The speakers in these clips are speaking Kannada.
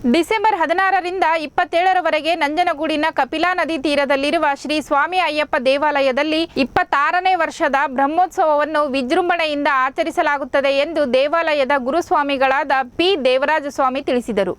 ಡಿಸೆಂಬರ್ 16ರಿಂದ 27ರವರೆಗೆ ನಂಜನಗೂಡಿನ ಕಪಿಲಾ ನದಿ ತೀರದಲ್ಲಿರುವ ಶ್ರೀ ಸ್ವಾಮಿ ಅಯ್ಯಪ್ಪ ದೇವಾಲಯದಲ್ಲಿ 26ನೇ ವರ್ಷದ ಬ್ರಹ್ಮೋತ್ಸವವನ್ನು ವಿಜೃಂಭಣೆಯಿಂದ ಆಚರಿಸಲಾಗುತ್ತದೆ ಎಂದು ದೇವಾಲಯದ ಗುರುಸ್ವಾಮಿಗಳಾದ ಪಿ ದೇವರಾಜ ಸ್ವಾಮಿ ತಿಳಿಸಿದರು.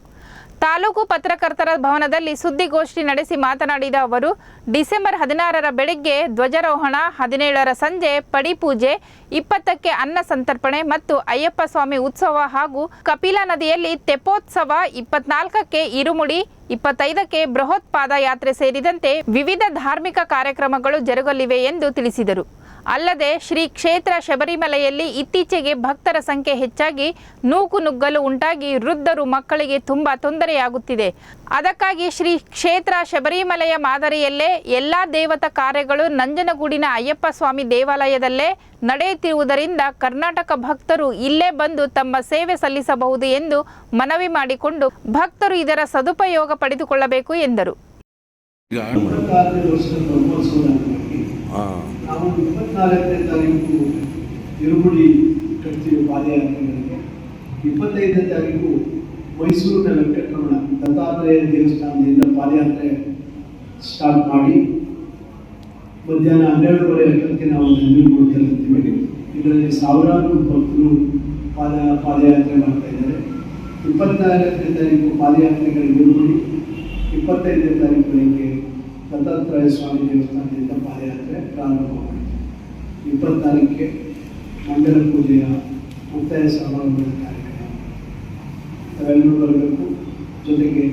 ತಾಲೂಕು ಪತ್ರಕರ್ತರ ಭವನದಲ್ಲಿ ಸುದ್ದಿಗೋಷ್ಠಿ ನಡೆಸಿ ಮಾತನಾಡಿದ ಅವರು, ಡಿಸೆಂಬರ್ 16ರ ಬೆಳಗ್ಗೆ ಧ್ವಜಾರೋಹಣ, 17ರ ಸಂಜೆ ಪಡಿಪೂಜೆ, 20ಕ್ಕೆ ಅನ್ನ ಸಂತರ್ಪಣೆ ಮತ್ತು ಅಯ್ಯಪ್ಪ ಸ್ವಾಮಿ ಉತ್ಸವ ಹಾಗೂ ಕಪಿಲಾ ನದಿಯಲ್ಲಿ ತೆಪ್ಪೋತ್ಸವ, 24ಕ್ಕೆ ಇರುಮುಡಿ, 25ಕ್ಕೆ ಬೃಹತ್ ಪಾದಯಾತ್ರೆ ಸೇರಿದಂತೆ ವಿವಿಧ ಧಾರ್ಮಿಕ ಕಾರ್ಯಕ್ರಮಗಳು ಜರುಗಲಿವೆ ಎಂದು ತಿಳಿಸಿದರು. ಅಲ್ಲದೆ ಶ್ರೀ ಕ್ಷೇತ್ರ ಶಬರಿಮಲೆಯಲ್ಲಿ ಇತ್ತೀಚೆಗೆ ಭಕ್ತರ ಸಂಖ್ಯೆ ಹೆಚ್ಚಾಗಿ ನೂಕುನುಗ್ಗಲು ಉಂಟಾಗಿ ವೃದ್ಧರು ಮಕ್ಕಳಿಗೆ ತುಂಬಾ ತೊಂದರೆಯಾಗುತ್ತಿದೆ. ಅದಕ್ಕಾಗಿ ಶ್ರೀ ಕ್ಷೇತ್ರ ಶಬರಿಮಲೆಯ ಮಾದರಿಯಲ್ಲೇ ಎಲ್ಲಾ ದೇವತಾ ಕಾರ್ಯಗಳು ನಂಜನಗೂಡಿನ ಅಯ್ಯಪ್ಪ ಸ್ವಾಮಿ ದೇವಾಲಯದಲ್ಲೇ ನಡೆಯುತ್ತಿರುವುದರಿಂದ ಕರ್ನಾಟಕ ಭಕ್ತರು ಇಲ್ಲೇ ಬಂದು ತಮ್ಮ ಸೇವೆ ಸಲ್ಲಿಸಬಹುದು ಎಂದು ಮನವಿ ಮಾಡಿಕೊಂಡು ಭಕ್ತರು ಇದರ ಸದುಪಯೋಗ ಪಡೆದುಕೊಳ್ಳಬೇಕು ಎಂದರು. ನಾವು 24ನೇ ತಾರೀಕು ಇರುಮುಡಿ ಕಟ್ತೀವಿ ಪಾದಯಾತ್ರೆಗಳಿಗೆ. 25ನೇ ತಾರೀಕು ಮೈಸೂರಿನ ವೆಂಕಟರಮಣ ದತ್ತಾತ್ರೇಯ ದೇವಸ್ಥಾನದಿಂದ ಪಾದಯಾತ್ರೆ ಸ್ಟಾರ್ಟ್ ಮಾಡಿ ಮಧ್ಯಾಹ್ನ 12:30 ಗಂಟೆಗೆ ನಾವು ನಂಜನಗೂಡು ತಲುಪ್ತೀವಿ. ಇದರಲ್ಲಿ ಸಾವಿರಾರು ಭಕ್ತರು ಪಾದಯಾತ್ರೆ ಮಾಡ್ತಾ ಇದ್ದಾರೆ. 24ನೇ ತಾರೀಕು ಪಾದಯಾತ್ರೆಗಳಿಗೆ ಇರುಮುಡಿ, 25ನೇ ತಾರೀಕು ಬೆಳಗ್ಗೆ ದತ್ತಾತ್ರೇಯ ಸ್ವಾಮಿ ದೇವಸ್ಥಾನದಿಂದ ಪಾದಯಾತ್ರೆ ಪ್ರಾರಂಭವಾಗಿದೆ. 24ಕ್ಕೆ ಮಂಡಲ ಪೂಜೆಯ ಮುಕ್ತಾಯ ಸಮಾರಂಭದ ಕಾರ್ಯಕ್ರಮ ತಾವೆಲ್ಲರೂ ಬರಬೇಕು. ಜೊತೆಗೆ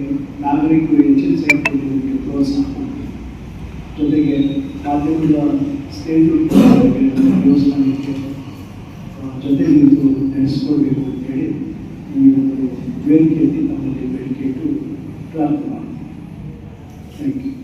ನಾಗರಿಕರು ಹೆಚ್ಚಿನ ಸಂಖ್ಯೆಯಲ್ಲಿ ಪ್ರೋತ್ಸಾಹ ಮಾಡಿ, ಜೊತೆಗೆ ಮಾಧ್ಯಮದ ಸ್ನೇಹಿತರು ದೇವಸ್ಥಾನಕ್ಕೆ ಜೊತೆ ನಿಂತು ನಡೆಸ್ಕೊಳ್ಬೇಕು ಅಂತೇಳಿ ಈ ಒಂದು ವೇದಿಕೆಯಲ್ಲಿ ತಮ್ಮಲ್ಲಿ ಬೇಡಿಕೆ ಇಟ್ಟು ಪ್ರಾರಂಭ ಮಾಡ್ತೀವಿ. Thank you.